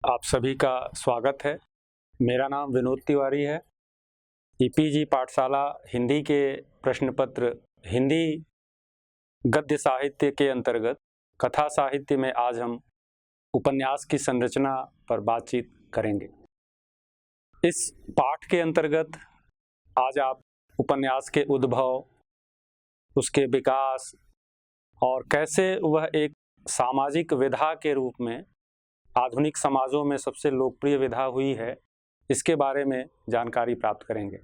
आप सभी का स्वागत है। मेरा नाम विनोद तिवारी है। ईपीजी पाठशाला हिंदी के प्रश्न पत्र हिंदी गद्य साहित्य के अंतर्गत कथा साहित्य में आज हम उपन्यास की संरचना पर बातचीत करेंगे। इस पाठ के अंतर्गत आज आप उपन्यास के उद्भव, उसके विकास और कैसे वह एक सामाजिक विधा के रूप में आधुनिक समाजों में सबसे लोकप्रिय विधा हुई है, इसके बारे में जानकारी प्राप्त करेंगे।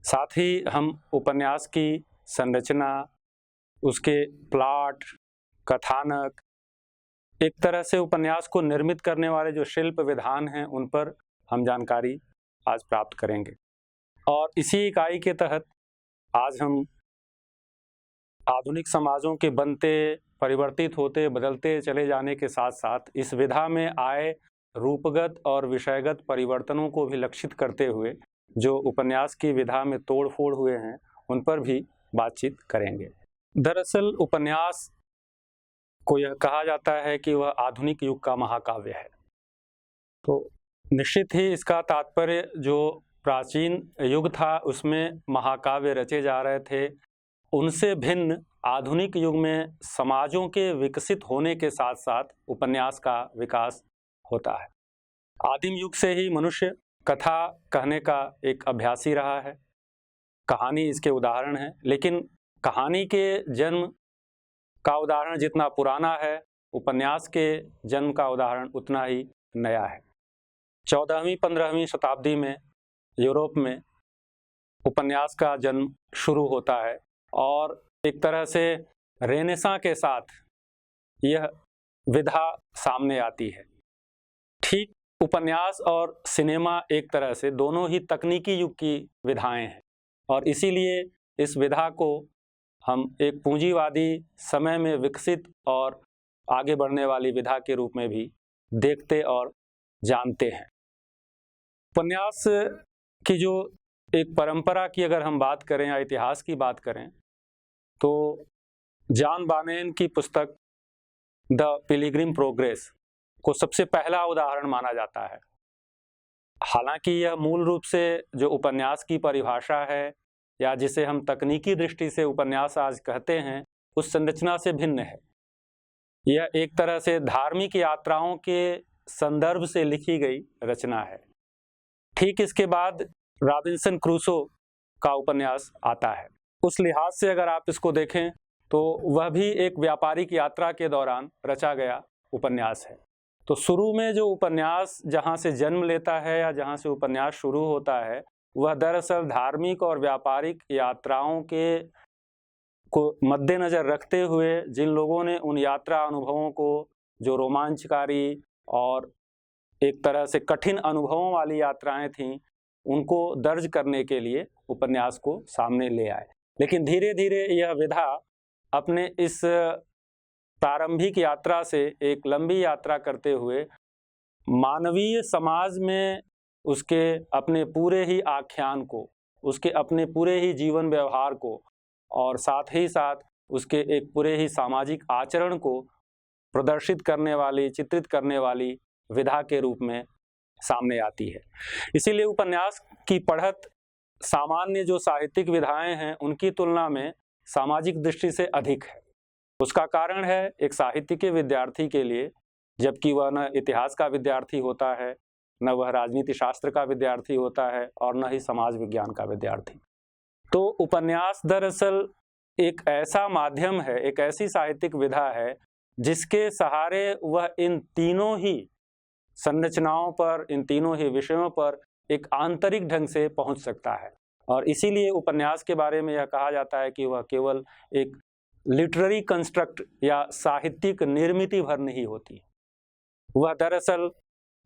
साथ ही हम उपन्यास की संरचना, उसके प्लॉट, कथानक, एक तरह से उपन्यास को निर्मित करने वाले जो शिल्प विधान हैं उन पर हम जानकारी आज प्राप्त करेंगे। और इसी इकाई के तहत आज हम आधुनिक समाजों के बनते, परिवर्तित होते, बदलते चले जाने के साथ साथ इस विधा में आए रूपगत और विषयगत परिवर्तनों को भी लक्षित करते हुए जो उपन्यास की विधा में तोड़-फोड़ हुए हैं उन पर भी बातचीत करेंगे। दरअसल उपन्यास को यह कहा जाता है कि वह आधुनिक युग का महाकाव्य है। तो निश्चित ही इसका तात्पर्य जो प्राचीन युग था उसमें महाकाव्य रचे जा रहे थे, उनसे भिन्न आधुनिक युग में समाजों के विकसित होने के साथ साथ उपन्यास का विकास होता है। आदिम युग से ही मनुष्य कथा कहने का एक अभ्यासी रहा है। कहानी इसके उदाहरण है, लेकिन कहानी के जन्म का उदाहरण जितना पुराना है, उपन्यास के जन्म का उदाहरण उतना ही नया है। 14वीं 15वीं शताब्दी में यूरोप में उपन्यास का जन्म शुरू होता है और एक तरह से रेनेसां के साथ यह विधा सामने आती है। ठीक उपन्यास और सिनेमा एक तरह से दोनों ही तकनीकी युग की विधाएं हैं और इसीलिए इस विधा को हम एक पूंजीवादी समय में विकसित और आगे बढ़ने वाली विधा के रूप में भी देखते और जानते हैं। उपन्यास की जो एक परंपरा की अगर हम बात करें या इतिहास की बात करें तो जॉन बानेन की पुस्तक द पिलग्रिम प्रोग्रेस को सबसे पहला उदाहरण माना जाता है। हालांकि यह मूल रूप से जो उपन्यास की परिभाषा है या जिसे हम तकनीकी दृष्टि से उपन्यास आज कहते हैं, उस संरचना से भिन्न है। यह एक तरह से धार्मिक यात्राओं के संदर्भ से लिखी गई रचना है। ठीक इसके बाद रॉबिन्सन क्रूसो का उपन्यास आता है। उस लिहाज से अगर आप इसको देखें तो वह भी एक व्यापारिक यात्रा के दौरान रचा गया उपन्यास है। तो शुरू में जो उपन्यास जहाँ से जन्म लेता है या जहाँ से उपन्यास शुरू होता है, वह दरअसल धार्मिक और व्यापारिक यात्राओं के को मद्देनज़र रखते हुए जिन लोगों ने उन यात्रा अनुभवों को, जो रोमांचकारी और एक तरह से कठिन अनुभवों वाली यात्राएं थीं, उनको दर्ज करने के लिए उपन्यास को सामने ले आए। लेकिन धीरे धीरे यह विधा अपने इस प्रारंभिक यात्रा से एक लंबी यात्रा करते हुए मानवीय समाज में उसके अपने पूरे ही आख्यान को, उसके अपने पूरे ही जीवन व्यवहार को और साथ ही साथ उसके एक पूरे ही सामाजिक आचरण को प्रदर्शित करने वाली, चित्रित करने वाली विधा के रूप में सामने आती है। इसीलिए उपन्यास की पढ़त सामान्य जो साहित्यिक विधाएं हैं उनकी तुलना में सामाजिक दृष्टि से अधिक है। उसका कारण है एक साहित्य के विद्यार्थी के लिए, जबकि वह न इतिहास का विद्यार्थी होता है, न वह राजनीति शास्त्र का विद्यार्थी होता है और न ही समाज विज्ञान का विद्यार्थी, तो उपन्यास दरअसल एक ऐसा माध्यम है, एक ऐसी साहित्यिक विधा है जिसके सहारे वह इन तीनों ही संरचनाओं पर, इन तीनों ही विषयों पर एक आंतरिक ढंग से पहुंच सकता है। और इसीलिए उपन्यास के बारे में यह कहा जाता है कि वह केवल एक लिटरेरी कंस्ट्रक्ट या साहित्यिक निर्मिति भर नहीं होती, वह दरअसल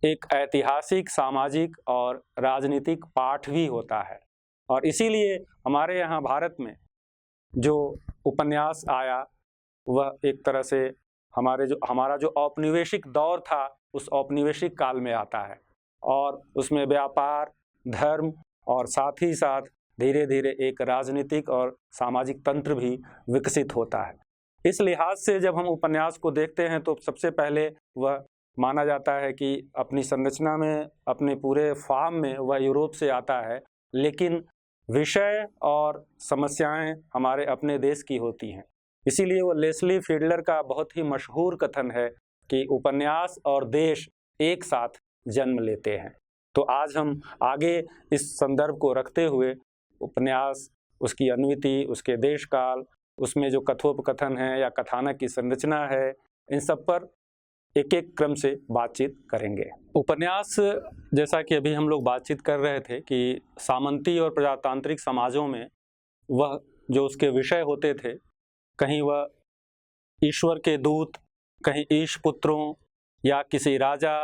एक ऐतिहासिक, सामाजिक और राजनीतिक पाठ भी होता है। और इसीलिए हमारे यहाँ भारत में जो उपन्यास आया वह एक तरह से हमारा जो औपनिवेशिक दौर था उस औपनिवेशिक काल में आता है और उसमें व्यापार, धर्म और साथ ही साथ धीरे धीरे एक राजनीतिक और सामाजिक तंत्र भी विकसित होता है। इस लिहाज से जब हम उपन्यास को देखते हैं तो सबसे पहले वह माना जाता है कि अपनी संरचना में, अपने पूरे फॉर्म में वह यूरोप से आता है, लेकिन विषय और समस्याएं हमारे अपने देश की होती हैं। इसीलिए वो लेस्ली फिडलर का बहुत ही मशहूर कथन है कि उपन्यास और देश एक साथ जन्म लेते हैं। तो आज हम आगे इस संदर्भ को रखते हुए उपन्यास, उसकी अन्विति, उसके देश काल, उसमें जो कथोपकथन है या कथानक की संरचना है, इन सब पर एक एक क्रम से बातचीत करेंगे। उपन्यास, जैसा कि अभी हम लोग बातचीत कर रहे थे कि सामंती और प्रजातांत्रिक समाजों में वह जो उसके विषय होते थे, कहीं वह ईश्वर के दूत, कहीं ईश पुत्रों या किसी राजा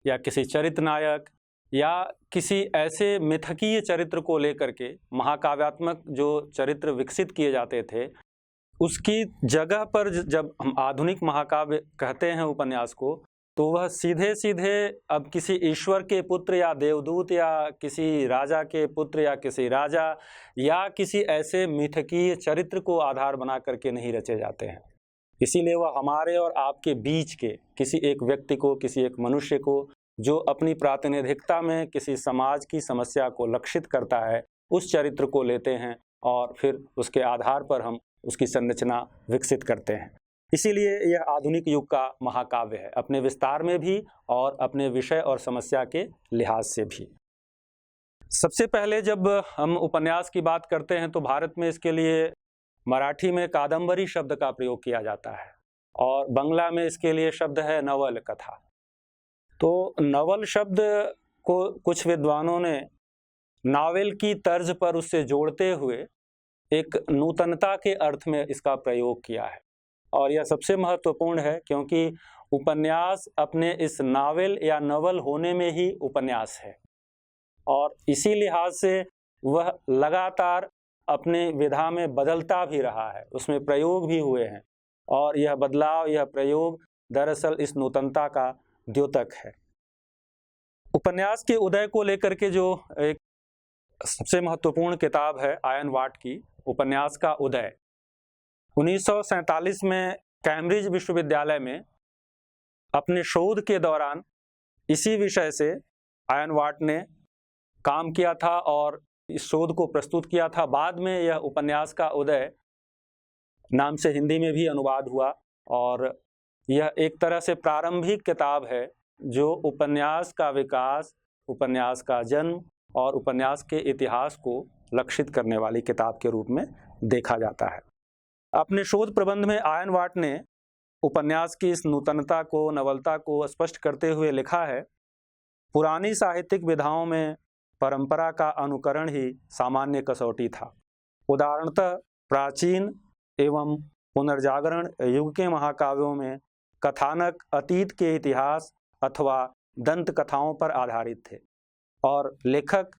या किसी चरित्र नायक या किसी ऐसे मिथकीय चरित्र को लेकर के महाकाव्यात्मक जो चरित्र विकसित किए जाते थे, उसकी जगह पर जब हम आधुनिक महाकाव्य कहते हैं उपन्यास को, तो वह सीधे सीधे अब किसी ईश्वर के पुत्र या देवदूत या किसी राजा के पुत्र या किसी राजा या किसी ऐसे मिथकीय चरित्र को आधार बना करके नहीं रचे जाते हैं। इसीलिए वह हमारे और आपके बीच के किसी एक व्यक्ति को, किसी एक मनुष्य को, जो अपनी प्रातिनिधिकता में किसी समाज की समस्या को लक्षित करता है, उस चरित्र को लेते हैं और फिर उसके आधार पर हम उसकी संरचना विकसित करते हैं। इसीलिए यह आधुनिक युग का महाकाव्य है, अपने विस्तार में भी और अपने विषय और समस्या के लिहाज से भी। सबसे पहले जब हम उपन्यास की बात करते हैं तो भारत में इसके लिए मराठी में कादंबरी शब्द का प्रयोग किया जाता है और बंगला में इसके लिए शब्द है नवल कथा। तो नवल शब्द को कुछ विद्वानों ने नावल की तर्ज पर उससे जोड़ते हुए एक नूतनता के अर्थ में इसका प्रयोग किया है और यह सबसे महत्वपूर्ण है, क्योंकि उपन्यास अपने इस नावल या नवल होने में ही उपन्यास है और इसी लिहाज से वह लगातार अपने विधा में बदलता भी रहा है, उसमें प्रयोग भी हुए हैं और यह बदलाव, यह प्रयोग दरअसल इस नूतनता का द्योतक है। उपन्यास के उदय को लेकर के जो एक सबसे महत्वपूर्ण किताब है आयन वाट की उपन्यास का उदय, 1947 में कैम्ब्रिज विश्वविद्यालय में अपने शोध के दौरान इसी विषय से आयन वाट ने काम किया था और इस शोध को प्रस्तुत किया था। बाद में यह उपन्यास का उदय नाम से हिंदी में भी अनुवाद हुआ और यह एक तरह से प्रारंभिक किताब है जो उपन्यास का विकास, उपन्यास का जन्म और उपन्यास के इतिहास को लक्षित करने वाली किताब के रूप में देखा जाता है। अपने शोध प्रबंध में आयन वाट ने उपन्यास की इस नूतनता को, नवलता को स्पष्ट करते हुए लिखा है, पुरानी साहित्यिक विधाओं में परंपरा का अनुकरण ही सामान्य कसौटी था। उदाहरणतः प्राचीन एवं पुनर्जागरण युग के महाकाव्यों में कथानक अतीत के इतिहास अथवा दंत कथाओं पर आधारित थे और लेखक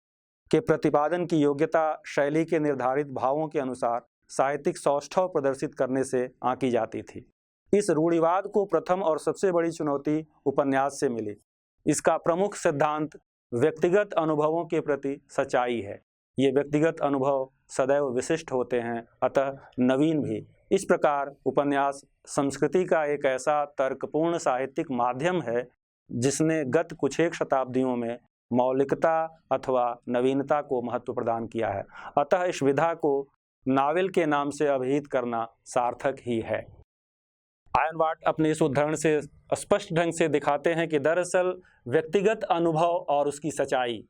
के प्रतिपादन की योग्यता शैली के निर्धारित भावों के अनुसार साहित्यिक सौष्ठव प्रदर्शित करने से आंकी जाती थी। इस रूढ़िवाद को प्रथम और सबसे बड़ी चुनौती उपन्यास से मिली। इसका प्रमुख सिद्धांत व्यक्तिगत अनुभवों के प्रति सच्चाई है। ये व्यक्तिगत अनुभव सदैव विशिष्ट होते हैं, अतः नवीन भी। इस प्रकार उपन्यास संस्कृति का एक ऐसा तर्कपूर्ण साहित्यिक माध्यम है जिसने गत कुछ एक शताब्दियों में मौलिकता अथवा नवीनता को महत्व प्रदान किया है। अतः इस विधा को नावल के नाम से अभिहित करना सार्थक ही है। आयन वाट अपने इस उद्धरण से स्पष्ट ढंग से दिखाते हैं कि दरअसल व्यक्तिगत अनुभव और उसकी सच्चाई,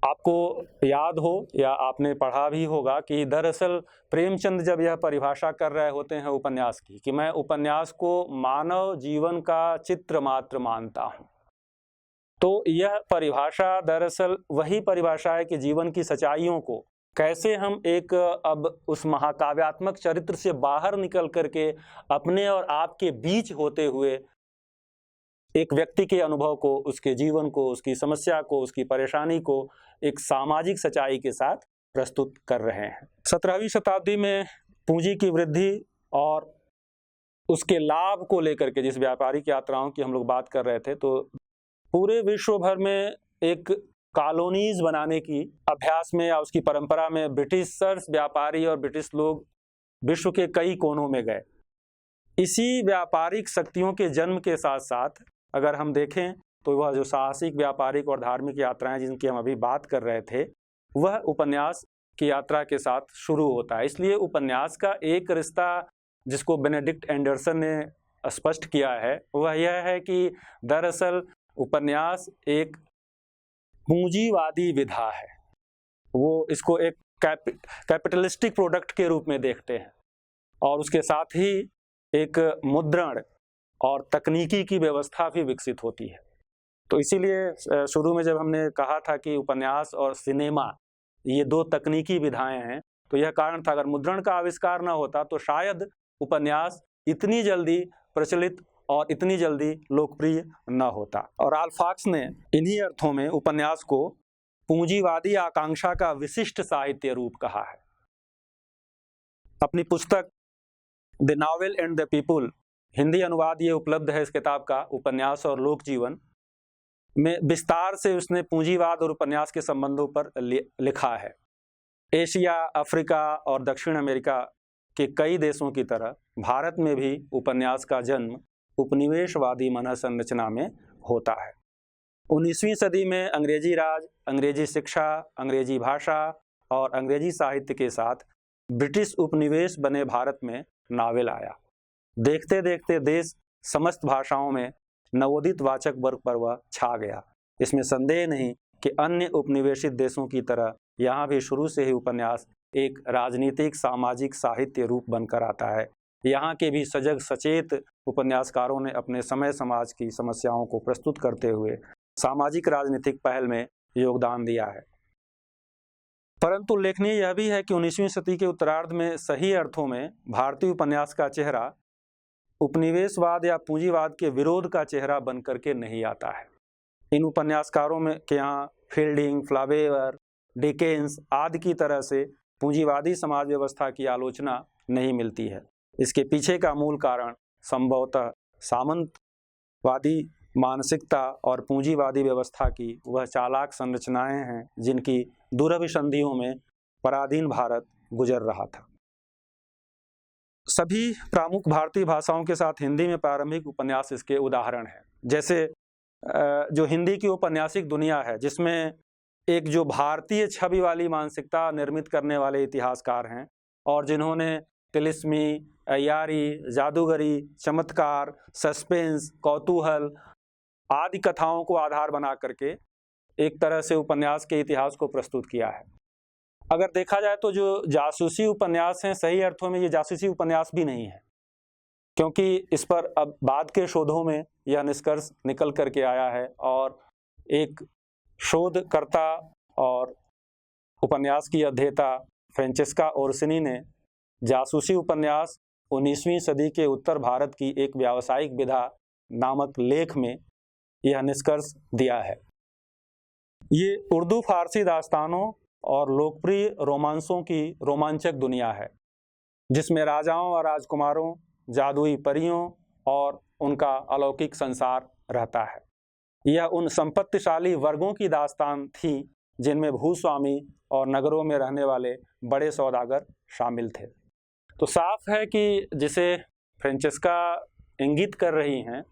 आपको याद हो या आपने पढ़ा भी होगा कि दरअसल प्रेमचंद जब यह परिभाषा कर रहे होते हैं उपन्यास की कि मैं उपन्यास को मानव जीवन का चित्र मात्र मानता हूँ, तो यह परिभाषा दरअसल वही परिभाषा है कि जीवन की सच्चाइयों को कैसे हम एक अब उस महाकाव्यात्मक चरित्र से बाहर निकल करके अपने और आपके बीच होते हुए एक व्यक्ति के अनुभव को, उसके जीवन को, उसकी समस्या को, उसकी परेशानी को एक सामाजिक सच्चाई के साथ प्रस्तुत कर रहे हैं। 17वीं शताब्दी में पूंजी की वृद्धि और उसके लाभ को लेकर के जिस व्यापारिक यात्राओं की हम लोग बात कर रहे थे, तो पूरे विश्व भर में एक कॉलोनीज बनाने की अभ्यास में या उसकी परंपरा में ब्रिटिशर्स व्यापारी और ब्रिटिश लोग विश्व के कई कोनों में गए इसी व्यापारिक शक्तियों के जन्म के साथ साथ अगर हम देखें तो वह जो साहसिक, व्यापारिक और धार्मिक यात्राएं जिनकी हम अभी बात कर रहे थे, वह उपन्यास की यात्रा के साथ शुरू होता है। इसलिए उपन्यास का एक रिश्ता जिसको बेनेडिक्ट एंडरसन ने स्पष्ट किया है वह यह है कि दरअसल उपन्यास एक पूंजीवादी विधा है। वो इसको एक कैपिटलिस्टिक प्रोडक्ट के रूप में देखते हैं और उसके साथ ही एक मुद्रण और तकनीकी की व्यवस्था भी विकसित होती है। तो इसीलिए शुरू में जब हमने कहा था कि उपन्यास और सिनेमा ये दो तकनीकी विधाएं हैं, तो यह कारण था अगर मुद्रण का आविष्कार न होता तो शायद उपन्यास इतनी जल्दी प्रचलित और इतनी जल्दी लोकप्रिय न होता। और आल्फाक्स ने इन्हीं अर्थों में उपन्यास को पूंजीवादी आकांक्षा का विशिष्ट साहित्य रूप कहा है। अपनी पुस्तक the novel and the people, Hindi अनुवाद ये उपलब्ध है इस किताब का, उपन्यास और लोक जीवन में विस्तार से उसने पूंजीवाद और उपन्यास के संबंधों पर लिखा है। एशिया, अफ्रीका और दक्षिण अमेरिका के कई देशों की तरह भारत में भी उपन्यास का जन्म उपनिवेशवादी मन संरचना में होता है। 19वीं सदी में अंग्रेजी राज, अंग्रेजी शिक्षा, अंग्रेजी भाषा और अंग्रेजी साहित्य के साथ ब्रिटिश उपनिवेश बने भारत में नावेल आया। देखते देखते देश समस्त भाषाओं में नवोदित वाचक वर्ग पर वह छा गया। इसमें संदेह नहीं कि अन्य उपनिवेशित देशों की तरह यहाँ भी शुरू से ही उपन्यास एक राजनीतिक सामाजिक साहित्य रूप बनकर आता है। यहाँ के भी सजग सचेत उपन्यासकारों ने अपने समय समाज की समस्याओं को प्रस्तुत करते हुए सामाजिक राजनीतिक पहल में योगदान दिया है। परंतु उल्लेखनीय यह भी है कि 19वीं सदी के उत्तरार्ध में सही अर्थों में भारतीय उपन्यास का चेहरा उपनिवेशवाद या पूंजीवाद के विरोध का चेहरा बनकर के नहीं आता है। इन उपन्यासकारों में के यहाँ फील्डिंग, फ्लावेवर, डिकेंस आदि की तरह से पूंजीवादी समाज व्यवस्था की आलोचना नहीं मिलती है। इसके पीछे का मूल कारण संभवतः सामंतवादी मानसिकता और पूंजीवादी व्यवस्था की वह चालाक संरचनाएं हैं जिनकी दुरभिसंधियों में पराधीन भारत गुजर रहा था। सभी प्रमुख भारतीय भाषाओं के साथ हिंदी में प्रारंभिक उपन्यास इसके उदाहरण हैं। जैसे जो हिंदी की औपन्यासिक दुनिया है जिसमें एक जो भारतीय छवि वाली मानसिकता निर्मित करने वाले इतिहासकार हैं और जिन्होंने तिलिस्मी, अय्यारी, जादूगरी, चमत्कार, सस्पेंस, कौतूहल आदि कथाओं को आधार बना करके एक तरह से उपन्यास के इतिहास को प्रस्तुत किया है। अगर देखा जाए तो जो जासूसी उपन्यास हैं सही अर्थों में ये जासूसी उपन्यास भी नहीं है, क्योंकि इस पर अब बाद के शोधों में यह निष्कर्ष निकल करके आया है और एक शोधकर्ता और उपन्यास की अध्येता फ्रांचेस्का ओर्सिनी ने जासूसी उपन्यास 19वीं सदी के उत्तर भारत की एक व्यावसायिक विधा नामक लेख में यह निष्कर्ष दिया है। ये उर्दू फारसी दास्तानों और लोकप्रिय रोमांसों की रोमांचक दुनिया है जिसमें राजाओं और राजकुमारों, जादुई परियों और उनका अलौकिक संसार रहता है। यह उन संपत्तिशाली वर्गों की दास्तान थी जिनमें भूस्वामी और नगरों में रहने वाले बड़े सौदागर शामिल थे। तो साफ है कि जिसे फ्रांचेस्का इंगित कर रही हैं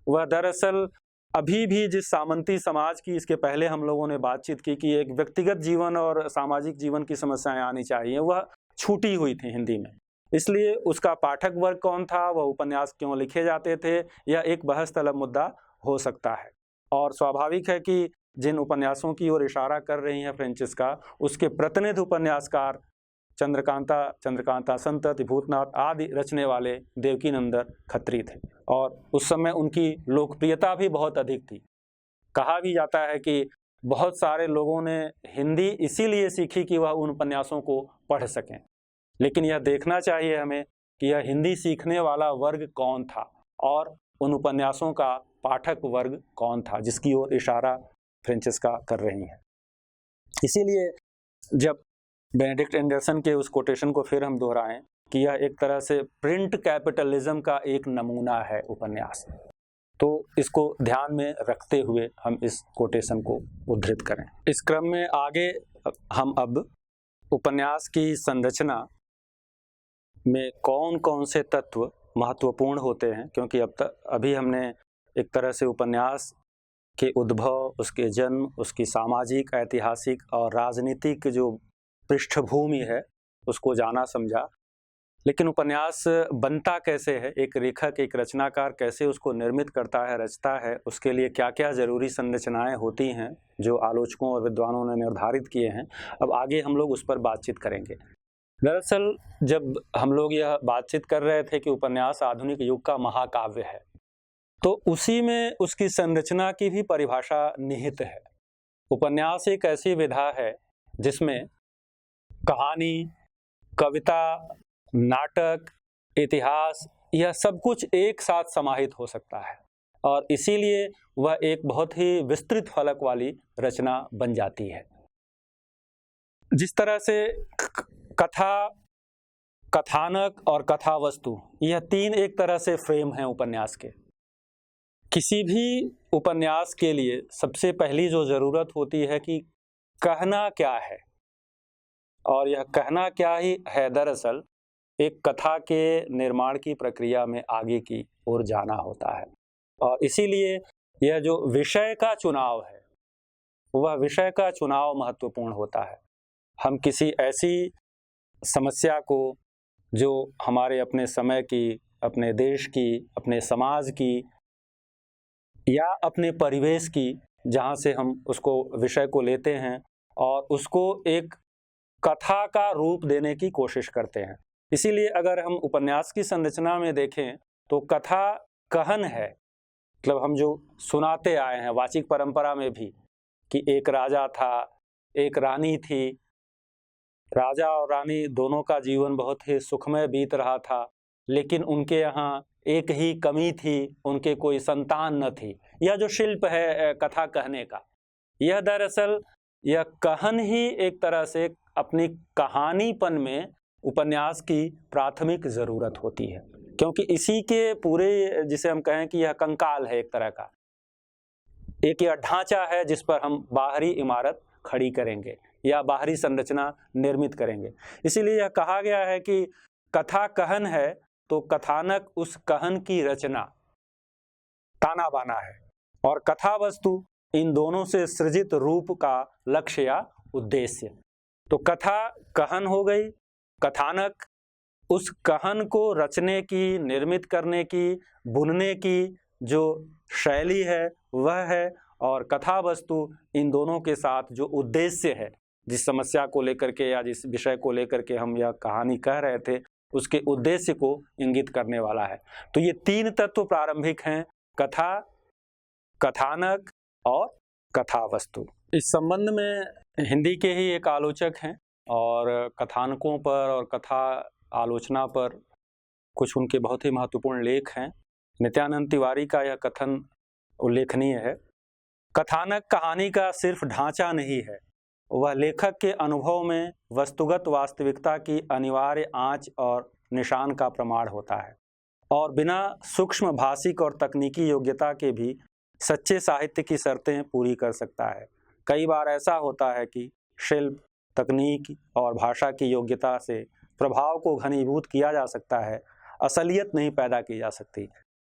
वह दरअसल अभी भी जिस सामंती समाज की इसके पहले हम लोगों ने बातचीत की कि एक व्यक्तिगत जीवन और सामाजिक जीवन की समस्याएं आनी चाहिए, वह छूटी हुई थी हिंदी में। इसलिए उसका पाठक वर्ग कौन था, वह उपन्यास क्यों लिखे जाते थे, यह एक बहस तलब मुद्दा हो सकता है। और स्वाभाविक है कि जिन उपन्यासों की ओर इशारा कर रही हैं फ्रांचेस्का, उसके प्रतिनिधि उपन्यासकार चंद्रकांता संतति, भूतनाथ आदि रचने वाले देवकीनंदन खत्री थे और उस समय उनकी लोकप्रियता भी बहुत अधिक थी। कहा भी जाता है कि बहुत सारे लोगों ने हिंदी इसीलिए सीखी कि वह उन उपन्यासों को पढ़ सकें। लेकिन यह देखना चाहिए हमें कि यह हिंदी सीखने वाला वर्ग कौन था और उन उपन्यासों का पाठक वर्ग कौन था जिसकी ओर इशारा फ्रांचेस्का कर रही हैं। इसीलिए जब बेनेडिक्ट एंडरसन के उस कोटेशन को फिर हम दोहराएं कि यह एक तरह से प्रिंट कैपिटलिज्म का एक नमूना है उपन्यास, तो इसको ध्यान में रखते हुए हम इस कोटेशन को उद्धृत करें। इस क्रम में आगे हम अब उपन्यास की संरचना में कौन कौन से तत्व महत्वपूर्ण होते हैं, क्योंकि अभी हमने एक तरह से उपन्यास के उद्भव, उसके जन्म, उसकी सामाजिक, ऐतिहासिक और राजनीतिक जो पृष्ठभूमि है उसको जाना समझा। लेकिन उपन्यास बनता कैसे है, एक लेखक, एक रचनाकार कैसे उसको निर्मित करता है, रचता है, उसके लिए क्या क्या ज़रूरी संरचनाएं होती हैं जो आलोचकों और विद्वानों ने निर्धारित किए हैं, अब आगे हम लोग उस पर बातचीत करेंगे। दरअसल जब हम लोग यह बातचीत कर रहे थे कि उपन्यास आधुनिक युग का महाकाव्य है, तो उसी में उसकी संरचना की भी परिभाषा निहित है। उपन्यास एक ऐसी विधा है जिसमें कहानी, कविता, नाटक, इतिहास, यह सब कुछ एक साथ समाहित हो सकता है और इसीलिए वह एक बहुत ही विस्तृत फलक वाली रचना बन जाती है। जिस तरह से कथा, कथानक और कथा वस्तु, यह तीन एक तरह से फ्रेम हैं उपन्यास के। किसी भी उपन्यास के लिए सबसे पहली जो ज़रूरत होती है कि कहना क्या है, और यह कहना क्या ही है दरअसल एक कथा के निर्माण की प्रक्रिया में आगे की ओर जाना होता है। और इसीलिए यह जो विषय का चुनाव है, वह विषय का चुनाव महत्वपूर्ण होता है। हम किसी ऐसी समस्या को जो हमारे अपने समय की, अपने देश की, अपने समाज की या अपने परिवेश की, जहाँ से हम उसको विषय को लेते हैं और उसको एक कथा का रूप देने की कोशिश करते हैं। इसीलिए अगर हम उपन्यास की संरचना में देखें तो कथा कहन है, मतलब हम जो सुनाते आए हैं वाचिक परंपरा में भी कि एक राजा था, एक रानी थी, राजा और रानी दोनों का जीवन बहुत ही सुखमय बीत रहा था, लेकिन उनके यहाँ एक ही कमी थी, उनके कोई संतान न थी। यह जो शिल्प है कथा कहने का, यह दरअसल यह कहन ही एक तरह से अपनी कहानीपन में उपन्यास की प्राथमिक ज़रूरत होती है, क्योंकि इसी के पूरे, जिसे हम कहें कि यह कंकाल है एक तरह का, एक यह ढांचा है जिस पर हम बाहरी इमारत खड़ी करेंगे या बाहरी संरचना निर्मित करेंगे। इसीलिए यह कहा गया है कि कथा कहन है तो कथानक उस कहन की रचना, ताना बाना है, और कथा वस्तु इन दोनों से सृजित रूप का लक्ष्य या उद्देश्य। तो कथा कहन हो गई, कथानक उस कहन को रचने की, निर्मित करने की, बुनने की जो शैली है वह है, और कथा वस्तु इन दोनों के साथ जो उद्देश्य है, जिस समस्या को लेकर के या जिस विषय को लेकर के हम यह कहानी कह रहे थे, उसके उद्देश्य को इंगित करने वाला है। तो ये तीन तत्व प्रारंभिक हैं, कथा, कथानक और कथा वस्तु। इस संबंध में हिंदी के ही एक आलोचक हैं और कथानकों पर और कथा आलोचना पर कुछ उनके बहुत ही महत्वपूर्ण लेख हैं। नित्यानंद तिवारी का यह कथन उल्लेखनीय है। कथानक कहानी का सिर्फ ढांचा नहीं है, वह लेखक के अनुभव में वस्तुगत वास्तविकता की अनिवार्य आंच और निशान का प्रमाण होता है, और बिना सूक्ष्म भाषिक और तकनीकी योग्यता के भी सच्चे साहित्य की शर्तें पूरी कर सकता है। कई बार ऐसा होता है कि शिल्प, तकनीक और भाषा की योग्यता से प्रभाव को घनीभूत किया जा सकता है, असलियत नहीं पैदा की जा सकती।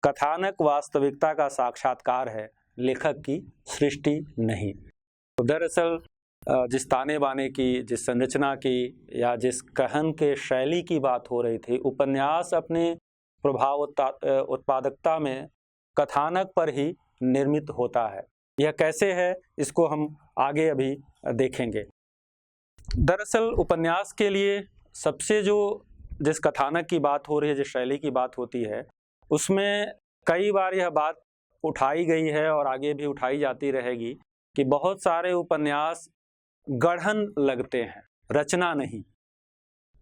कथानक वास्तविकता का साक्षात्कार है, लेखक की सृष्टि नहीं। तो दरअसल जिस ताने बाने की, जिस संरचना की या जिस कहन के शैली की बात हो रही थी, उपन्यास अपने प्रभाव उत्पादकता में कथानक पर ही निर्मित होता है। यह कैसे है, इसको हम आगे अभी देखेंगे। दरअसल उपन्यास के लिए सबसे जिस कथानक की बात हो रही है, जिस शैली की बात होती है, उसमें कई बार यह बात उठाई गई है और आगे भी उठाई जाती रहेगी कि बहुत सारे उपन्यास गढ़न लगते हैं, रचना नहीं।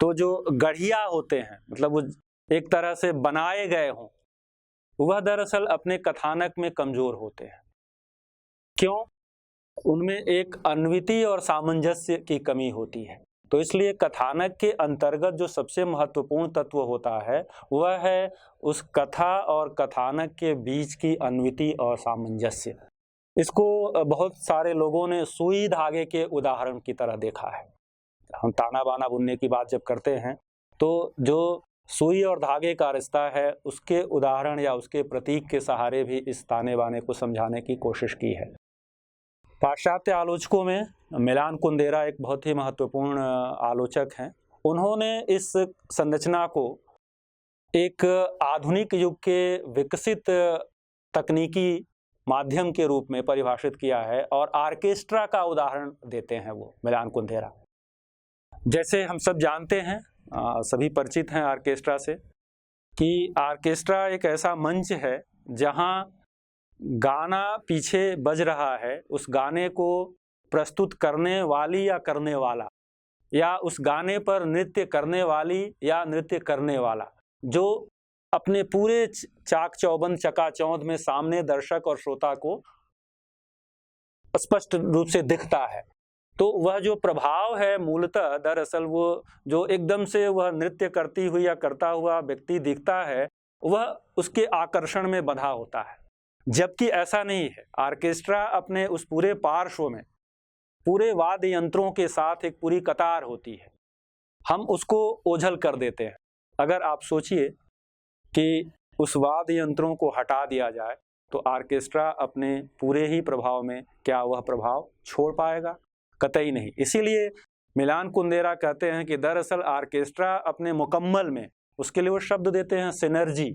तो जो गढ़िया होते हैं, मतलब वो एक तरह से बनाए गए हों, वह दरअसल अपने कथानक में कमजोर होते हैं। क्यों? उनमें एक अन्विति और सामंजस्य की कमी होती है। तो इसलिए कथानक के अंतर्गत जो सबसे महत्वपूर्ण तत्व होता है वह है उस कथा और कथानक के बीच की अन्विति और सामंजस्य। इसको बहुत सारे लोगों ने सुई धागे के उदाहरण की तरह देखा है। हम ताना बाना बुनने की बात जब करते हैं तो जो सुई और धागे का रिश्ता है, उसके उदाहरण या उसके प्रतीक के सहारे भी इस ताने बाने को समझाने की कोशिश की है। पाश्चात्य आलोचकों में मिलान कुंदेरा एक बहुत ही महत्वपूर्ण आलोचक हैं। उन्होंने इस संरचना को एक आधुनिक युग के विकसित तकनीकी माध्यम के रूप में परिभाषित किया है और ऑर्केस्ट्रा का उदाहरण देते हैं वो मिलान कुंदेरा। जैसे हम सब जानते हैं, सभी परिचित हैं ऑर्केस्ट्रा से, कि ऑर्केस्ट्रा एक ऐसा मंच है जहां गाना पीछे बज रहा है, उस गाने को प्रस्तुत करने वाली या करने वाला, या उस गाने पर नृत्य करने वाली या नृत्य करने वाला, जो अपने पूरे चाक चौबंद चकाचौंध में सामने दर्शक और श्रोता को स्पष्ट रूप से दिखता है। तो वह जो प्रभाव है मूलतः दरअसल वो जो एकदम से वह नृत्य करती हुई या करता हुआ व्यक्ति दिखता है, वह उसके आकर्षण में बंधा होता है। जबकि ऐसा नहीं है। ऑर्केस्ट्रा अपने उस पूरे पार्श्व में पूरे वाद्य यंत्रों के साथ एक पूरी कतार होती है, हम उसको ओझल कर देते हैं। अगर आप सोचिए कि उस वाद्य यंत्रों को हटा दिया जाए तो ऑर्केस्ट्रा अपने पूरे ही प्रभाव में क्या वह प्रभाव छोड़ पाएगा? कतई नहीं। इसीलिए मिलान कुंदेरा कहते हैं कि दरअसल ऑर्केस्ट्रा अपने मुकम्मल में, उसके लिए वो शब्द देते हैं सिनर्जी।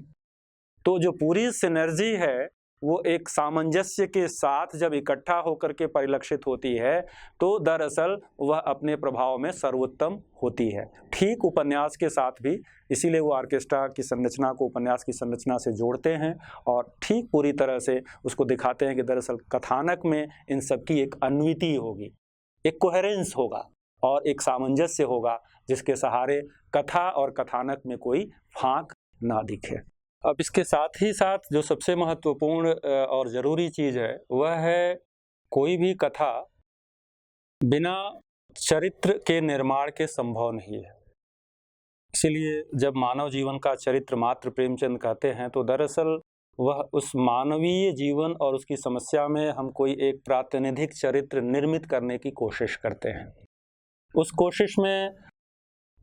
तो जो पूरी सिनर्जी है वो एक सामंजस्य के साथ जब इकट्ठा होकर के परिलक्षित होती है तो दरअसल वह अपने प्रभाव में सर्वोत्तम होती है। ठीक उपन्यास के साथ भी, इसीलिए वो ऑर्केस्ट्रा की संरचना को उपन्यास की संरचना से जोड़ते हैं और ठीक पूरी तरह से उसको दिखाते हैं कि दरअसल कथानक में इन सब की एक अन्विति होगी, एक कोहेरेंस होगा और एक सामंजस्य होगा, जिसके सहारे कथा और कथानक में कोई फांक ना दिखे। अब इसके साथ ही साथ जो सबसे महत्वपूर्ण और ज़रूरी चीज़ है वह है कोई भी कथा बिना चरित्र के निर्माण के संभव नहीं है। इसीलिए जब मानव जीवन का चरित्र मात्र प्रेमचंद कहते हैं तो दरअसल वह उस मानवीय जीवन और उसकी समस्या में हम कोई एक प्रातिनिधिक चरित्र निर्मित करने की कोशिश करते हैं। उस कोशिश में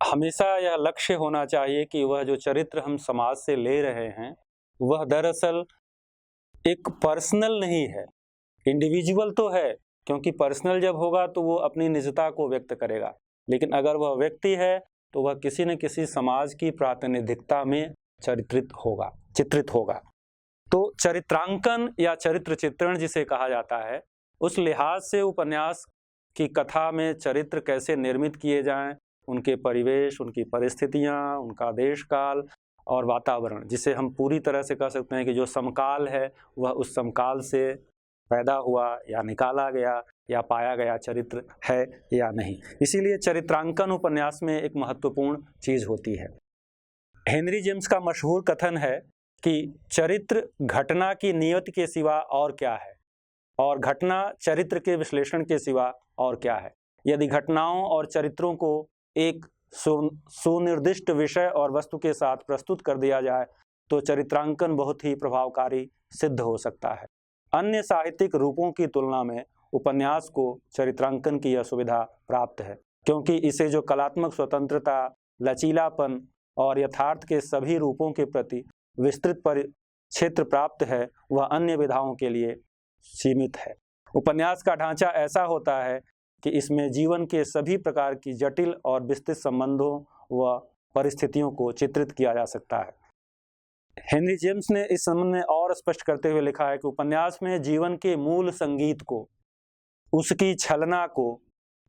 हमेशा यह लक्ष्य होना चाहिए कि वह जो चरित्र हम समाज से ले रहे हैं वह दरअसल एक पर्सनल नहीं है, इंडिविजुअल तो है, क्योंकि पर्सनल जब होगा तो वो अपनी निजता को व्यक्त करेगा, लेकिन अगर वह व्यक्ति है तो वह किसी न किसी समाज की प्रातिनिधिकता में चित्रित होगा। तो चरित्रांकन या चरित्र चित्रण जिसे कहा जाता है, उस लिहाज से उपन्यास की कथा में चरित्र कैसे निर्मित किए जाएं, उनके परिवेश, उनकी परिस्थितियां, उनका देश काल और वातावरण, जिसे हम पूरी तरह से कह सकते हैं कि जो समकाल है वह उस समकाल से पैदा हुआ या निकाला गया या पाया गया चरित्र है या नहीं। इसीलिए चरित्रांकन उपन्यास में एक महत्वपूर्ण चीज होती है। हेनरी जेम्स का मशहूर कथन है कि चरित्र घटना की नियति के सिवा और क्या है, और घटना चरित्र के विश्लेषण के सिवा और क्या है। यदि घटनाओं और चरित्रों को एक सुनिर्दिष्ट विषय और वस्तु के साथ प्रस्तुत कर दिया जाए तो चरित्रांकन बहुत ही प्रभावकारी सिद्ध हो सकता है। अन्य साहित्यिक रूपों की तुलना में उपन्यास को चरित्रांकन की यह सुविधा प्राप्त है, क्योंकि इसे जो कलात्मक स्वतंत्रता, लचीलापन और यथार्थ के सभी रूपों के प्रति विस्तृत क्षेत्र प्राप्त है वह अन्य विधाओं के लिए सीमित है। उपन्यास का ढांचा ऐसा होता है कि इसमें जीवन के सभी प्रकार की जटिल और विस्तृत संबंधों व परिस्थितियों को चित्रित किया जा सकता है। हेनरी जेम्स ने इस संबंध में और स्पष्ट करते हुए लिखा है कि उपन्यास में जीवन के मूल संगीत को, उसकी छलना को,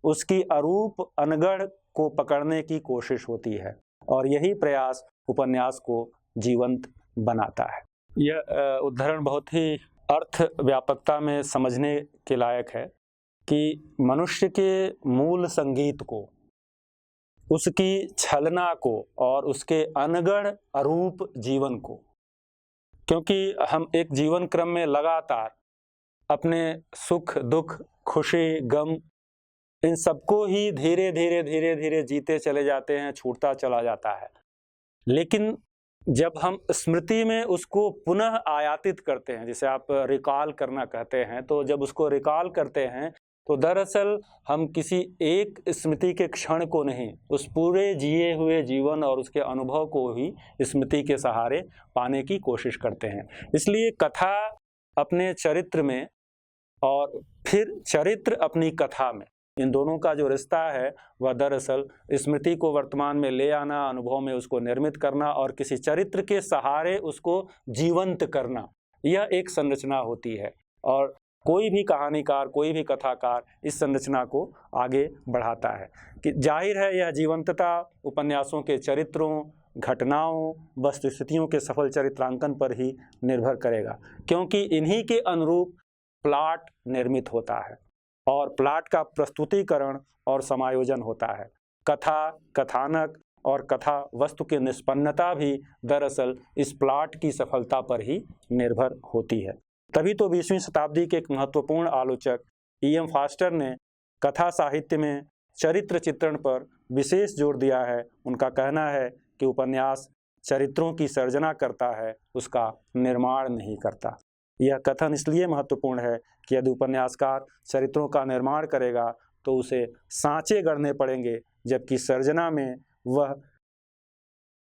उसकी अरूप अनगढ़ को पकड़ने की कोशिश होती है और यही प्रयास उपन्यास को जीवंत बनाता है। यह उद्धरण बहुत ही अर्थ व्यापकता में समझने के लायक है कि मनुष्य के मूल संगीत को, उसकी छलना को और उसके अनगढ़ अरूप जीवन को, क्योंकि हम एक जीवन क्रम में लगातार अपने सुख दुख, खुशी गम, इन सबको ही धीरे धीरे जीते चले जाते हैं, छूटता चला जाता है। लेकिन जब हम स्मृति में उसको पुनः आयातित करते हैं, जिसे आप रिकॉल करना कहते हैं, तो जब उसको रिकॉल करते हैं तो दरअसल हम किसी एक स्मृति के क्षण को नहीं, उस पूरे जिए हुए जीवन और उसके अनुभव को ही स्मृति के सहारे पाने की कोशिश करते हैं। इसलिए कथा अपने चरित्र में और फिर चरित्र अपनी कथा में, इन दोनों का जो रिश्ता है वह दरअसल स्मृति को वर्तमान में ले आना, अनुभव में उसको निर्मित करना और किसी चरित्र के सहारे उसको जीवंत करना, यह एक संरचना होती है। और कोई भी कहानीकार, कोई भी कथाकार इस संरचना को आगे बढ़ाता है कि जाहिर है यह जीवंतता उपन्यासों के चरित्रों, घटनाओं, वस्तुस्थितियों के सफल चरित्रांकन पर ही निर्भर करेगा, क्योंकि इन्हीं के अनुरूप प्लॉट निर्मित होता है और प्लॉट का प्रस्तुतिकरण और समायोजन होता है। कथा, कथानक और कथा वस्तु की निष्पन्नता भी दरअसल इस प्लॉट की सफलता पर ही निर्भर होती है। तभी तो 20वीं शताब्दी के एक महत्वपूर्ण आलोचक E.M. फास्टर ने कथा साहित्य में चरित्र चित्रण पर विशेष जोर दिया है। उनका कहना है कि उपन्यास चरित्रों की सर्जना करता है, उसका निर्माण नहीं करता। यह कथन इसलिए महत्वपूर्ण है कि यदि उपन्यासकार चरित्रों का निर्माण करेगा तो उसे सांचे गढ़ने पड़ेंगे, जबकि सर्जना में वह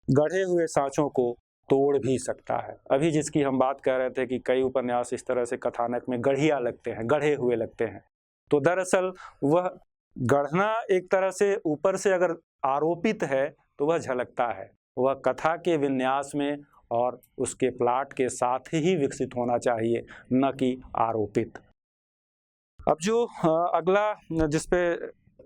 गढ़े हुए सांचों को तोड़ भी सकता है। अभी जिसकी हम बात कर रहे थे कि कई उपन्यास इस तरह से कथानक में गढ़िया लगते हैं, गढ़े हुए लगते हैं, तो दरअसल वह गढ़ना एक तरह से ऊपर से अगर आरोपित है तो वह झलकता है, वह कथा के विन्यास में और उसके प्लॉट के साथ ही विकसित होना चाहिए, न कि आरोपित। अब जो अगला जिस पे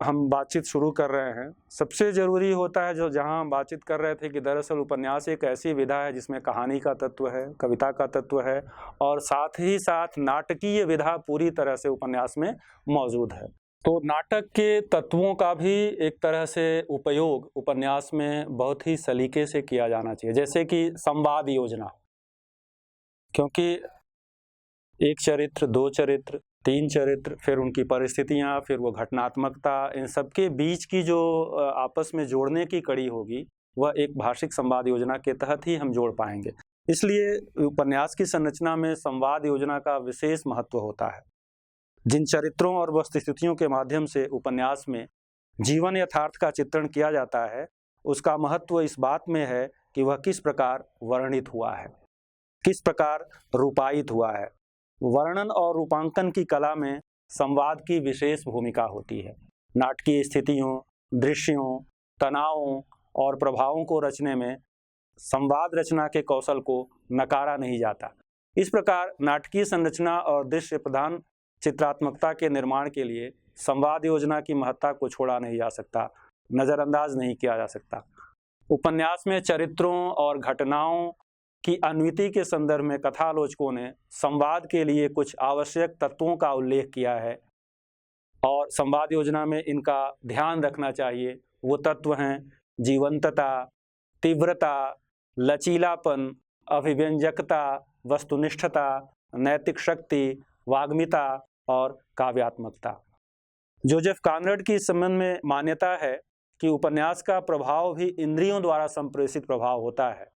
हम बातचीत शुरू कर रहे हैं, सबसे ज़रूरी होता है जो जहां हम बातचीत कर रहे थे कि दरअसल उपन्यास एक ऐसी विधा है जिसमें कहानी का तत्व है, कविता का तत्व है और साथ ही साथ नाटकीय विधा पूरी तरह से उपन्यास में मौजूद है। तो नाटक के तत्वों का भी एक तरह से उपयोग उपन्यास में बहुत ही सलीके से किया जाना चाहिए, जैसे कि संवाद योजना, क्योंकि एक चरित्र, दो चरित्र, तीन चरित्र, फिर उनकी परिस्थितियाँ, फिर वो घटनात्मकता, इन सबके बीच की जो आपस में जोड़ने की कड़ी होगी वह एक भाषिक संवाद योजना के तहत ही हम जोड़ पाएंगे। इसलिए उपन्यास की संरचना में संवाद योजना का विशेष महत्व होता है। जिन चरित्रों और वस्तुस्थितियों के माध्यम से उपन्यास में जीवन यथार्थ का चित्रण किया जाता है, उसका महत्व इस बात में है कि वह किस प्रकार वर्णित हुआ है, किस प्रकार रूपायित हुआ है। वर्णन और रूपांकन की कला में संवाद की विशेष भूमिका होती है। नाटकीय स्थितियों, दृश्यों, तनावों और प्रभावों को रचने में संवाद रचना के कौशल को नकारा नहीं जाता। इस प्रकार नाटकीय संरचना और दृश्य प्रधान चित्रात्मकता के निर्माण के लिए संवाद योजना की महत्ता को छोड़ा नहीं जा सकता, नज़रअंदाज नहीं किया जा सकता। उपन्यास में चरित्रों और घटनाओं की अन्विति के संदर्भ में कथालोचकों ने संवाद के लिए कुछ आवश्यक तत्वों का उल्लेख किया है और संवाद योजना में इनका ध्यान रखना चाहिए। वो तत्व हैं जीवंतता, तीव्रता, लचीलापन, अभिव्यंजकता, वस्तुनिष्ठता, नैतिक शक्ति, वाग्मिता और काव्यात्मकता। जोसेफ कॉनराड की इस संबंध में मान्यता है कि उपन्यास का प्रभाव भी इंद्रियों द्वारा संप्रेषित प्रभाव होता है।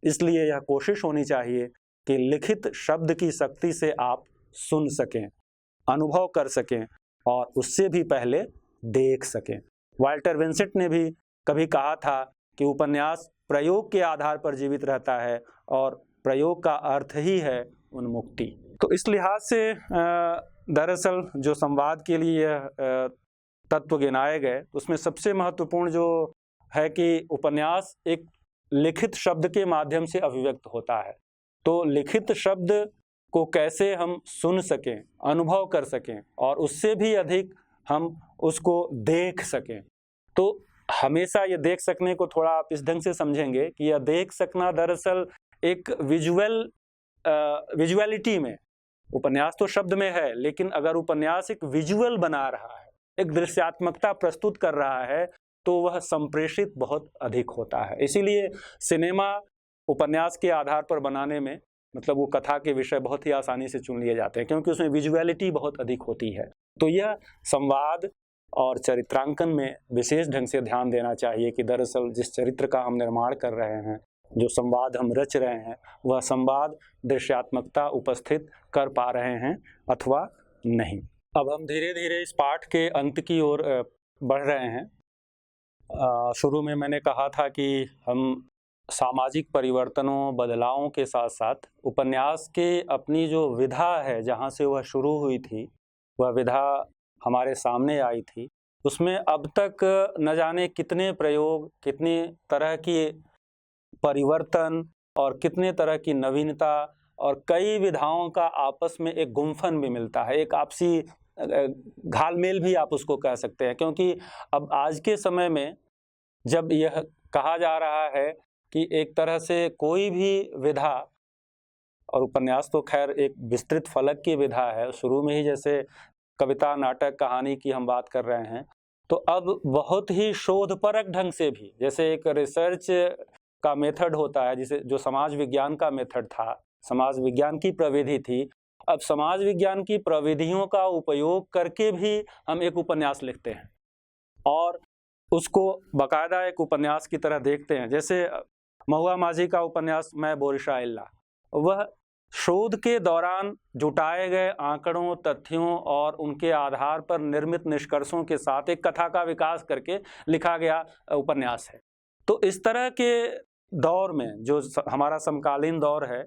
इसलिए यह कोशिश होनी चाहिए कि लिखित शब्द की शक्ति से आप सुन सकें, अनुभव कर सकें और उससे भी पहले देख सकें। वाल्टर विंसेंट ने भी कभी कहा था कि उपन्यास प्रयोग के आधार पर जीवित रहता है और प्रयोग का अर्थ ही है उन्मुक्ति। तो इस लिहाज से दरअसल जो संवाद के लिए तत्व गिनाए गए, उसमें सबसे महत्वपूर्ण जो है कि उपन्यास एक लिखित शब्द के माध्यम से अभिव्यक्त होता है। तो लिखित शब्द को कैसे हम सुन सकें, अनुभव कर सकें और उससे भी अधिक हम उसको देख सकें। तो हमेशा ये देख सकने को थोड़ा आप इस ढंग से समझेंगे कि यह देख सकना दरअसल एक विजुअलिटी में, उपन्यास तो शब्द में है, लेकिन अगर उपन्यास एक विजुअल बना रहा है, एक दृश्यात्मकता प्रस्तुत कर रहा है, तो वह संप्रेषित बहुत अधिक होता है। इसीलिए सिनेमा उपन्यास के आधार पर बनाने में, मतलब वो कथा के विषय बहुत ही आसानी से चुन लिए जाते हैं, क्योंकि उसमें विजुअलिटी बहुत अधिक होती है। तो यह संवाद और चरित्रांकन में विशेष ढंग से ध्यान देना चाहिए कि दरअसल जिस चरित्र का हम निर्माण कर रहे हैं, जो संवाद हम रच रहे हैं, वह संवाद दृश्यात्मकता उपस्थित कर पा रहे हैं अथवा नहीं। अब हम धीरे धीरे इस पाठ के अंत की ओर बढ़ रहे हैं। शुरू में मैंने कहा था कि हम सामाजिक परिवर्तनों, बदलावों के साथ-साथ उपन्यास के अपनी जो विधा है, जहाँ से वह शुरू हुई थी, वह विधा हमारे सामने आई थी। उसमें अब तक न जाने कितने प्रयोग, कितनी तरह की परिवर्तन और कितने तरह की नवीनता और कई विधाओं का आपस में एक गुंफन भी मिलता है, एक आपसी घाल-मेल भी आप उसको कह सकते हैं। क्योंकि अब आज के समय में जब यह कहा जा रहा है कि एक तरह से कोई भी विधा, और उपन्यास तो खैर एक विस्तृत फलक की विधा है, शुरू में ही जैसे कविता, नाटक, कहानी की हम बात कर रहे हैं, तो अब बहुत ही शोधपरक ढंग से भी, जैसे एक रिसर्च का मेथड होता है, जिसे जो समाज विज्ञान का मेथड था, समाज विज्ञान की प्रविधि थी, अब समाज विज्ञान की प्रविधियों का उपयोग करके भी हम एक उपन्यास लिखते हैं और उसको बाकायदा एक उपन्यास की तरह देखते हैं। जैसे महुआ माझी का उपन्यास मैं बोरिशा इल्ला, वह शोध के दौरान जुटाए गए आंकड़ों, तथ्यों और उनके आधार पर निर्मित निष्कर्षों के साथ एक कथा का विकास करके लिखा गया उपन्यास है। तो इस तरह के दौर में जो हमारा समकालीन दौर है,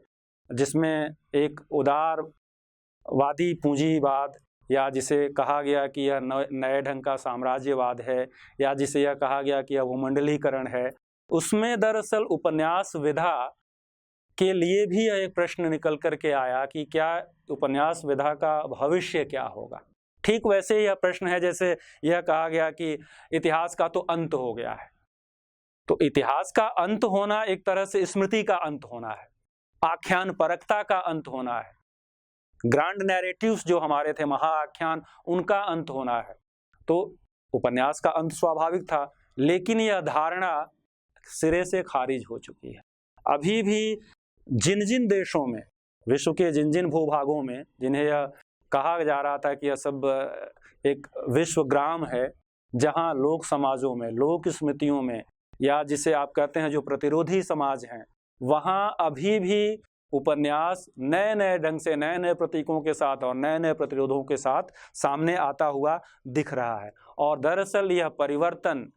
जिसमें एक उदारवादी पूंजीवाद, या जिसे कहा गया कि यह नए ढंग का साम्राज्यवाद है, या जिसे यह कहा गया कि यह भूमंडलीकरण है, उसमें दरअसल उपन्यास विधा के लिए भी यह एक प्रश्न निकल कर के आया कि क्या उपन्यास विधा का भविष्य क्या होगा। ठीक वैसे ही यह प्रश्न है जैसे यह कहा गया कि इतिहास का तो अंत हो गया है। तो इतिहास का अंत होना एक तरह से स्मृति का अंत होना है, आख्यान परकता का अंत होना है, ग्रांड नैरेटिव्स जो हमारे थे, महाआख्यान, उनका अंत होना है। तो उपन्यास का अंत स्वाभाविक था, लेकिन यह धारणा सिरे से खारिज हो चुकी है। अभी भी जिन-जिन देशों में, विश्व के जिन-जिन भूभागों में, जिन्हें यह कहा जा रहा था कि यह सब एक विश्व ग्राम है, जहाँ लोक समाजों में, लोक स्मृतियों में, या जिसे आप कहते हैं जो प्रतिरोधी समाज हैं, वहाँ अभी भी उपन्यास नए-नए ढंग से, नए-नए प्रतीकों के साथ और नए-नए प्रतिरोधों के साथ सामने आता हुआ दिख रहा है। और दरअसल यह परिवर्तन,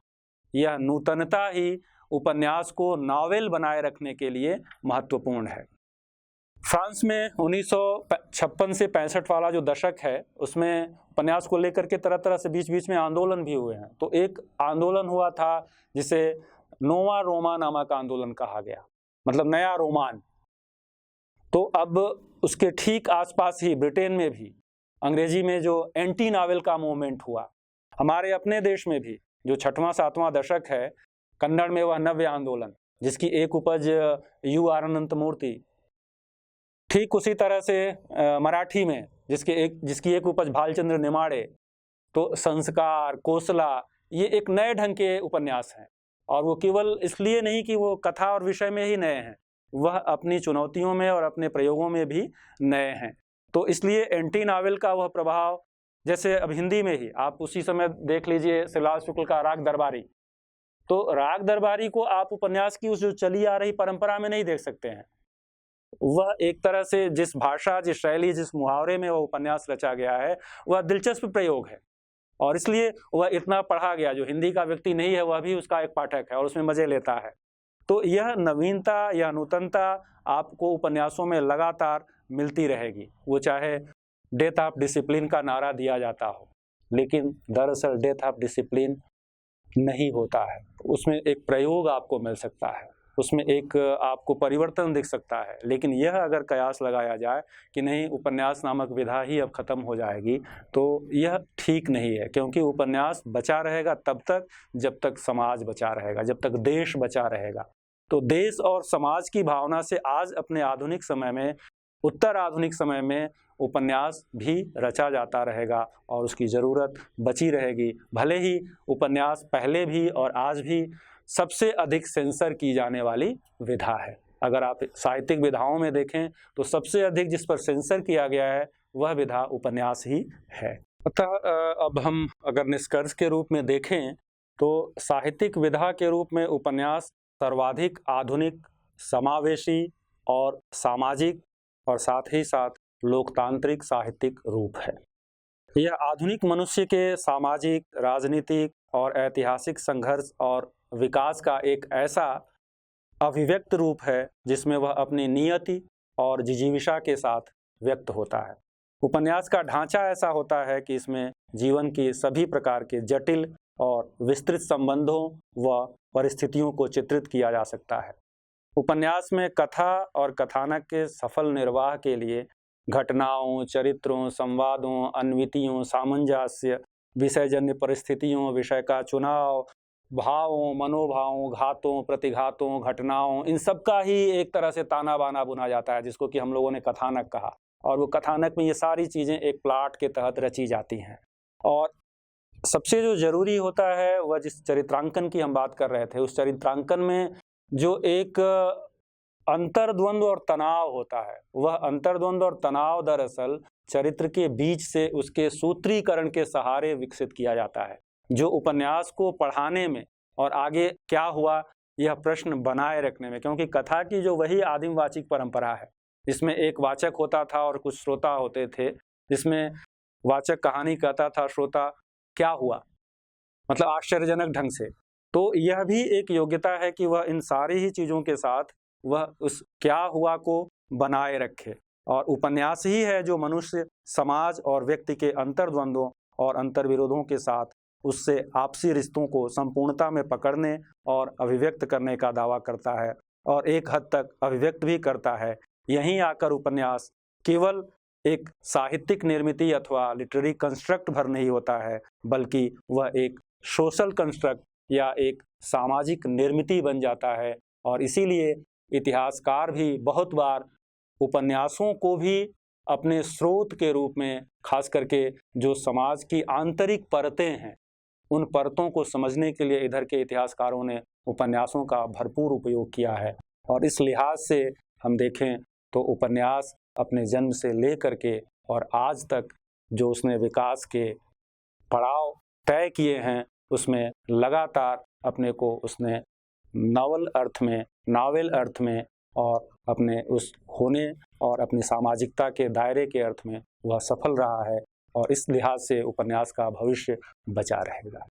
यह नूतनता ही उपन्यास को नॉवेल बनाए रखने के लिए महत्वपूर्ण है। फ्रांस में 1956 से 65 वाला जो दशक है, उसमें उपन्यास को लेकर के तरह-तरह से बीच-बीच में आंदोलन भी हुए हैं। तो एक आंदोलन हुआ था जिसे नोवा रोमा नामक आंदोलन कहा गया, मतलब नया रोमान। तो अब उसके ठीक आसपास ही ब्रिटेन में भी अंग्रेजी में जो एंटी नॉवेल का मूवमेंट हुआ, हमारे अपने देश में भी जो 6वां 7वां दशक है, कन्नड़ में वह नव्य आंदोलन, जिसकी एक उपज यू आर अनंतमूर्ति, ठीक उसी तरह से मराठी में जिसकी एक उपज भालचंद्र नेमाड़े। तो संस्कार, कोसला, ये एक नए ढंग के उपन्यास हैं, और वो केवल इसलिए नहीं कि वो कथा और विषय में ही नए हैं, वह अपनी चुनौतियों में और अपने प्रयोगों में भी नए हैं। तो इसलिए एंटी नॉवेल का वह प्रभाव, जैसे अब हिंदी में ही आप उसी समय देख लीजिए शिवलाल शुक्ल का राग दरबारी। तो राग दरबारी को आप उपन्यास की उस जो चली आ रही परंपरा में नहीं देख सकते हैं। वह एक तरह से जिस भाषा, जिस शैली, जिस मुहावरे में वह उपन्यास रचा गया है, वह दिलचस्प प्रयोग है, और इसलिए वह इतना पढ़ा गया। जो हिंदी का व्यक्ति नहीं है, वह भी उसका एक पाठक है और उसमें मजे लेता है। तो यह नवीनता, यह नूतनता आपको उपन्यासों में लगातार मिलती रहेगी, वो चाहे डेथ ऑफ डिसिप्लिन का नारा दिया जाता हो, लेकिन दरअसल डेथ ऑफ डिसिप्लिन नहीं होता है। उसमें एक प्रयोग आपको मिल सकता है, उसमें एक आपको परिवर्तन दिख सकता है, लेकिन यह अगर कयास लगाया जाए कि नहीं, उपन्यास नामक विधा ही अब खत्म हो जाएगी, तो यह ठीक नहीं है। क्योंकि उपन्यास बचा रहेगा तब तक जब तक समाज बचा रहेगा, जब तक देश बचा रहेगा। तो देश और समाज की भावना से आज अपने आधुनिक समय में, उत्तर आधुनिक समय में उपन्यास भी रचा जाता रहेगा और उसकी ज़रूरत बची रहेगी। भले ही उपन्यास पहले भी और आज भी सबसे अधिक सेंसर की जाने वाली विधा है। अगर आप साहित्यिक विधाओं में देखें तो सबसे अधिक जिस पर सेंसर किया गया है वह विधा उपन्यास ही है। अतः अब हम अगर निष्कर्ष के रूप में देखें तो साहित्यिक विधा के रूप में उपन्यास सर्वाधिक आधुनिक, समावेशी और सामाजिक और साथ ही साथ लोकतांत्रिक साहित्यिक रूप है। यह आधुनिक मनुष्य के सामाजिक, राजनीतिक और ऐतिहासिक संघर्ष और विकास का एक ऐसा अभिव्यक्त रूप है जिसमें वह अपनी नियति और जिजीविषा के साथ व्यक्त होता है। उपन्यास का ढांचा ऐसा होता है कि इसमें जीवन की सभी प्रकार के जटिल और विस्तृत संबंधों व परिस्थितियों को चित्रित किया जा सकता है। उपन्यास में कथा और कथानक के सफल निर्वाह के लिए घटनाओं, चरित्रों, संवादों, अन्वितियों, सामंजस्य, विषयजन्य परिस्थितियों, विषय का चुनाव, भावों, मनोभावों, घातों, प्रतिघातों, घटनाओं, इन सब का ही एक तरह से ताना बाना बुना जाता है, जिसको कि हम लोगों ने कथानक कहा। और वो कथानक में ये सारी चीज़ें एक प्लाट के तहत रची जाती हैं। और सबसे जो ज़रूरी होता है वह जिस चरित्रांकन की हम बात कर रहे थे, उस चरित्रांकन में जो एक अंतर्द्वंद्व और तनाव होता है, वह अंतर्द्वंद्व और तनाव दरअसल चरित्र के बीच से उसके सूत्रीकरण के सहारे विकसित किया जाता है, जो उपन्यास को पढ़ाने में और आगे क्या हुआ यह प्रश्न बनाए रखने में। क्योंकि कथा की जो वही आदिम वाचिक परंपरा है, जिसमें एक वाचक होता था और कुछ श्रोता होते थे, जिसमें वाचक कहानी कहता था, श्रोता क्या हुआ, मतलब आश्चर्यजनक ढंग से। तो यह भी एक योग्यता है कि वह इन सारी ही चीज़ों के साथ वह उस क्या हुआ को बनाए रखे। और उपन्यास ही है जो मनुष्य, समाज और व्यक्ति के अंतर्द्वंद्वों और अंतर्विरोधों के साथ उससे आपसी रिश्तों को संपूर्णता में पकड़ने और अभिव्यक्त करने का दावा करता है, और एक हद तक अभिव्यक्त भी करता है। यहीं आकर उपन्यास केवल एक साहित्यिक निर्मिति अथवा लिटरेरी कंस्ट्रक्ट भर नहीं होता है, बल्कि वह एक सोशल कंस्ट्रक्ट या एक सामाजिक निर्मिति बन जाता है। और इसीलिए इतिहासकार भी बहुत बार उपन्यासों को भी अपने स्रोत के रूप में, खास करके जो समाज की आंतरिक परतें हैं, उन परतों को समझने के लिए इधर के इतिहासकारों ने उपन्यासों का भरपूर उपयोग किया है। और इस लिहाज से हम देखें तो उपन्यास अपने जन्म से लेकर के और आज तक जो उसने विकास के पड़ाव तय किए हैं, उसमें लगातार अपने को उसने नावल अर्थ में और अपने उस होने और अपनी सामाजिकता के दायरे के अर्थ में वह सफल रहा है। और इस लिहाज से उपन्यास का भविष्य बचा रहेगा।